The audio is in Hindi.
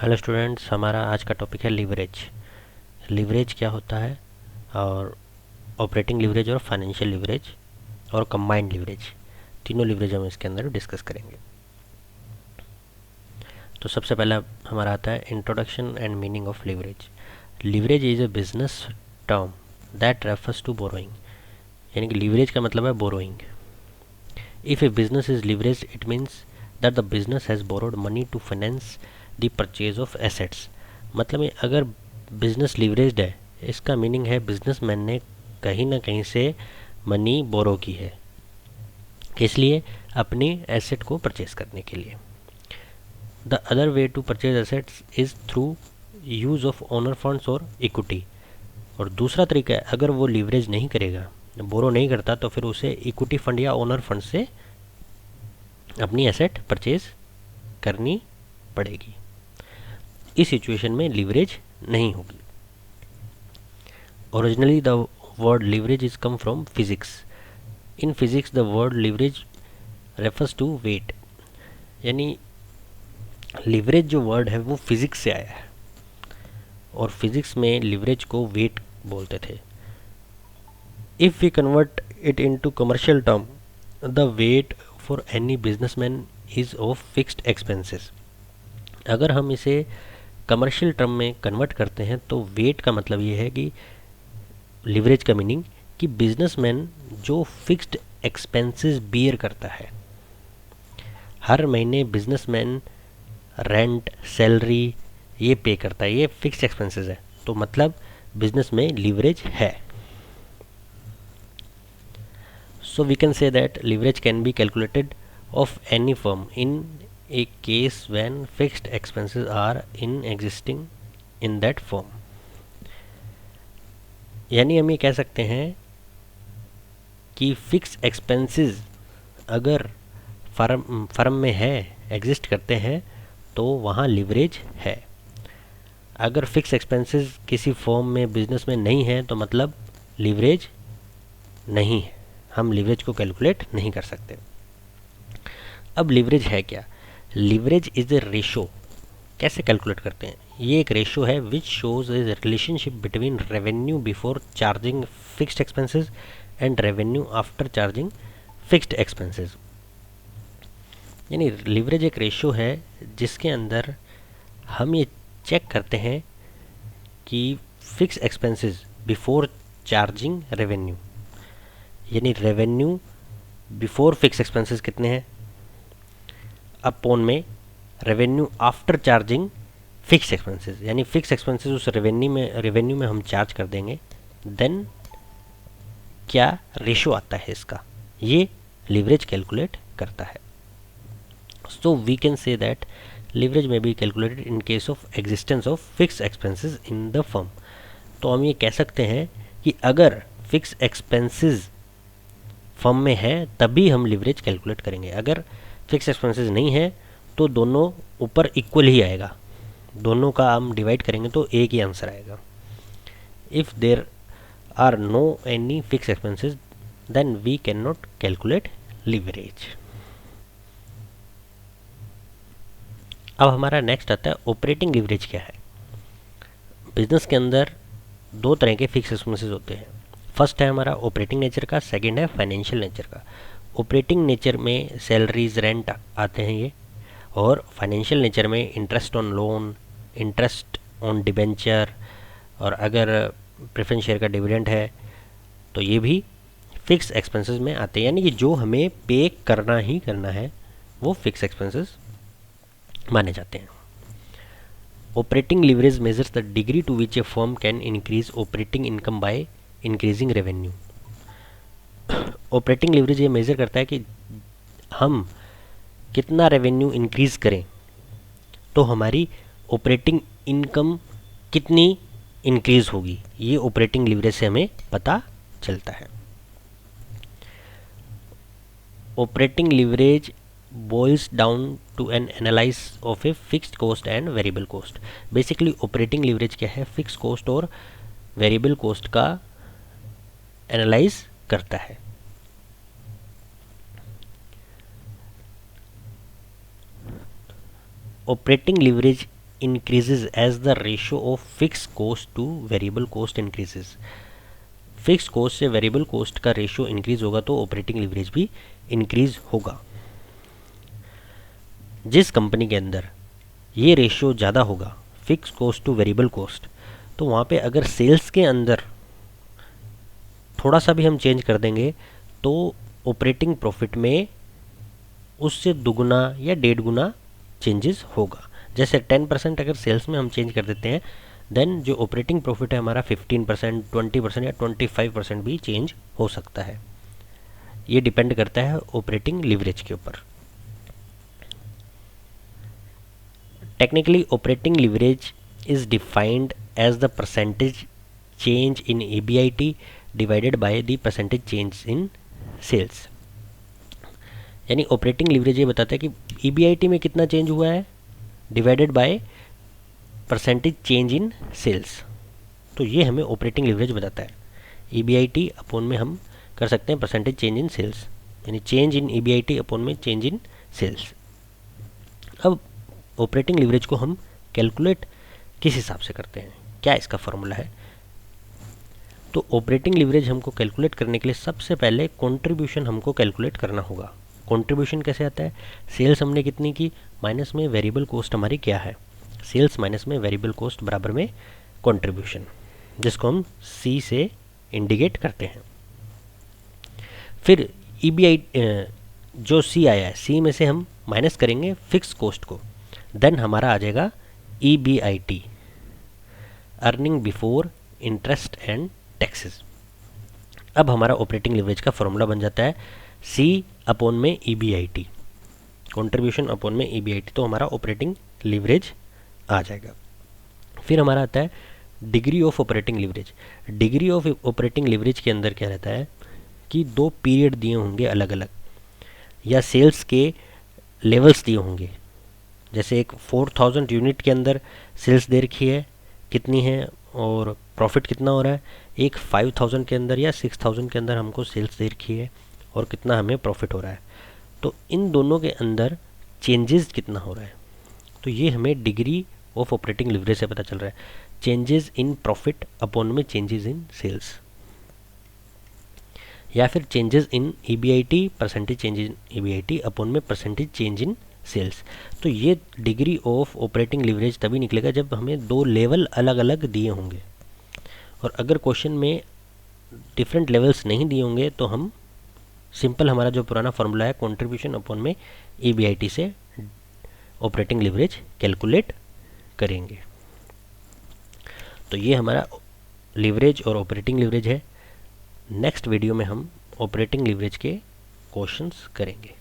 हेलो स्टूडेंट्स, हमारा आज का टॉपिक है लीवरेज। लीवरेज क्या होता है और ऑपरेटिंग लीवरेज और फाइनेंशियल लीवरेज और कंबाइंड लीवरेज, तीनों लीवरेज हम इसके अंदर डिस्कस करेंगे। तो सबसे पहला हमारा आता है introduction and meaning of leverage. Leverage is a business term that refers to borrowing, यानी कि लीवरेज का मतलब है borrowing. If a business is leverage it means that the business has borrowed money to finance the purchase of assets. मतलब अगर बिजनेस लीवरेज्ड है, इसका मीनिंग है बिजनेसमैन ने कहीं ना कहीं से मनी बोरो की है, किस लिए? अपनी एसेट को परचेज करने के लिए। The other way to purchase assets is through use of owner funds or equity. और दूसरा तरीका है, अगर वो लीवरेज नहीं करेगा, बोरो नहीं करता, तो फिर उसे इक्विटी फंड या ओनर फंड से अपनी एसेट परचेज करनी पड़ेगी। इस सिचुएशन में लीवरेज नहीं होगी। Originally the word leverage is come from physics. In physics the word leverage refers to weight, यानी लीवरेज जो वर्ड है वो फिजिक्स से आया है और फिजिक्स में लीवरेज को वेट बोलते थे। If we convert it into commercial term, the weight for any businessman is of fixed expenses. अगर हम इसे कमर्शियल टर्म में कन्वर्ट करते हैं तो वेट का मतलब ये है कि लीवरेज का मीनिंग कि बिजनेसमैन जो फिक्स्ड एक्सपेंसेस बियर करता है, हर महीने बिजनेसमैन रेंट, सैलरी ये पे करता है, ये फिक्स्ड एक्सपेंसेस है, तो मतलब बिजनेस में लीवरेज है। So we can say that leverage can be calculated of any firm in a case when fixed expenses are in existing in that firm. यानी हम ये कह सकते हैं कि फिक्स एक्सपेंसेस अगर फर्म में है, एग्जिस्ट करते हैं, तो वहाँ लीवरेज है। अगर फिक्स एक्सपेंसेस किसी फर्म में, बिजनेस में नहीं है, तो मतलब लीवरेज नहीं है, हम लीवरेज को कैलकुलेट नहीं कर सकते। अब लीवरेज है क्या? Leverage is a ratio. कैसे कैलकुलेट करते हैं? ये एक रेशो है which shows A relationship between revenue before charging fixed expenses and revenue after charging fixed expenses. यानी लीवरेज एक रेशो है जिसके अंदर हम ये चेक करते हैं कि fix expenses before charging revenue, यानी रेवेन्यू बिफोर फिक्स एक्सपेंसेस कितने हैं, अपॉन में revenue after charging fix expenses, यानी फिक्स एक्सपेंसेस उस रेवेन्यू में हम चार्ज कर देंगे, देन क्या रेशो आता है इसका, ये लीवरेज कैलकुलेट करता है। So we can say that leverage may be calculated in case of existence of fixed expenses in the firm। तो हम ये कह सकते हैं कि अगर फिक्स एक्सपेंसेस फर्म में है तभी हम लीवरेज कैलकुलेट करेंगे। अगर फिक्स एक्सपेंसेस नहीं है तो दोनों ऊपर इक्वल ही आएगा, दोनों का हम डिवाइड करेंगे तो एक ही आंसर आएगा। If there are no any fix expenses then we can not calculate leverage. अब हमारा नेक्स्ट आता है ऑपरेटिंग लीवरेज क्या है। बिजनेस के अंदर दो तरह के फिक्स एक्सपेंसेस होते हैं। फर्स्ट है हमारा ऑपरेटिंग नेचर का, सेकंड है फाइनेंशियल नेचर का। ऑपरेटिंग नेचर में सैलरीज, रेंट आते हैं ये, और फाइनेंशियल नेचर में interest on loan, interest on debenture, और अगर प्रेफरेंस शेयर का डिविडेंड है तो ये भी फिक्स एक्सपेंसेस में आते हैं, यानी कि जो हमें पे करना ही करना है वो फिक्स एक्सपेंसेस माने जाते हैं। Operating leverage measures the degree to which a firm can increase operating income by increasing revenue. Operating leverage ये मेजर करता है कि हम कितना रेवेन्यू इंक्रीज करें तो हमारी ऑपरेटिंग इनकम कितनी इंक्रीज होगी, ये ऑपरेटिंग लीवरेज से हमें पता चलता है। Operating leverage boils down to an analysis of a fixed cost and variable cost। Basically operating leverage क्या है, फिक्स कॉस्ट और वेरिएबल कॉस्ट का एनालाइज करता है। Operating leverage increases as the ratio of fixed cost to variable cost increases. Fix cost से वेरिएबल कोस्ट का रेशियो इंक्रीज होगा तो ऑपरेटिंग लीवरेज भी इंक्रीज होगा. जिस कंपनी के अंदर ये रेशियो ज़्यादा होगा, fix cost to variable cost, तो वहाँ पे अगर सेल्स के अंदर थोड़ा सा भी हम चेंज कर देंगे तो ऑपरेटिंग प्रॉफिट में उससे दुगुना या 1.5 गुना चेंजेस होगा. जैसे 10% अगर सेल्स में हम चेंज कर देते हैं, देन जो ऑपरेटिंग प्रॉफिट है हमारा 15%, 20% या 25% भी चेंज हो सकता है. ये डिपेंड करता है ऑपरेटिंग लीवरेज के ऊपर. Technically operating leverage is defined as the percentage change in EBIT divided by the percentage change in sales. यानी ऑपरेटिंग लीवरेज ये बताता है कि EBIT में कितना चेंज हुआ है divided by percentage change in sales. तो ये हमें ऑपरेटिंग लीवरेज बताता है. EBIT अपॉन में हम कर सकते हैं परसेंटेज चेंज इन सेल्स, यानी चेंज इन EBIT अपॉन में चेंज इन सेल्स. अब ऑपरेटिंग लीवरेज को हम कैलकुलेट किस हिसाब से करते हैं, क्या इसका फॉर्मूला है? तो ऑपरेटिंग लीवरेज हमको कैलकुलेट करने के लिए सबसे पहले कंट्रीब्यूशन हमको कैलकुलेट करना होगा. कंट्रीब्यूशन कैसे आता है? सेल्स हमने कितनी की, माइनस में वेरिएबल कॉस्ट हमारी क्या है, सेल्स माइनस में वेरिएबल कॉस्ट बराबर में कंट्रीब्यूशन, जिसको हम C से इंडिकेट करते हैं. फिर EBIT जो C आया है, C में से हम माइनस करेंगे फिक्स कॉस्ट को, देन हमारा आ जाएगा EBIT, earning before interest and taxes. अब हमारा ऑपरेटिंग लीवरेज का फॉर्मूला बन जाता है C अपॉन में EBIT, कंट्रीब्यूशन अपॉन में EBIT, तो हमारा ऑपरेटिंग लीवरेज आ जाएगा. फिर हमारा आता है degree of operating leverage. Degree of operating leverage के अंदर क्या रहता है कि 2 पीरियड दिए होंगे अलग अलग, या सेल्स के लेवल्स दिए होंगे. जैसे एक 4000 यूनिट के अंदर सेल्स दे रखी है कितनी है और प्रॉफिट कितना हो रहा है. एक 5000 के अंदर या 6000 के अंदर हमको सेल्स दे रखी है और कितना हमें प्रॉफिट हो रहा है. तो इन दोनों के अंदर चेंजेस कितना हो रहा है, तो ये हमें डिग्री ऑफ ऑपरेटिंग लीवरेज से पता चल रहा है. चेंजेस इन प्रॉफिट अपॉन में चेंजेस इन सेल्स, या फिर changes in EBIT, percentage change in EBIT upon में परसेंटेज चेंज इन सेल्स. तो ये डिग्री ऑफ ऑपरेटिंग लीवरेज तभी निकलेगा जब हमें 2 लेवल अलग अलग दिए होंगे. और अगर क्वेश्चन में डिफरेंट लेवल्स नहीं दिए होंगे तो हम सिंपल हमारा जो पुराना फॉर्मूला है कंट्रीब्यूशन अपॉन में EBIT से ऑपरेटिंग लीवरेज कैलकुलेट करेंगे. तो ये हमारा लीवरेज और ऑपरेटिंग लीवरेज है. नेक्स्ट वीडियो में हम ऑपरेटिंग लीवरेज के क्वेश्चंस करेंगे.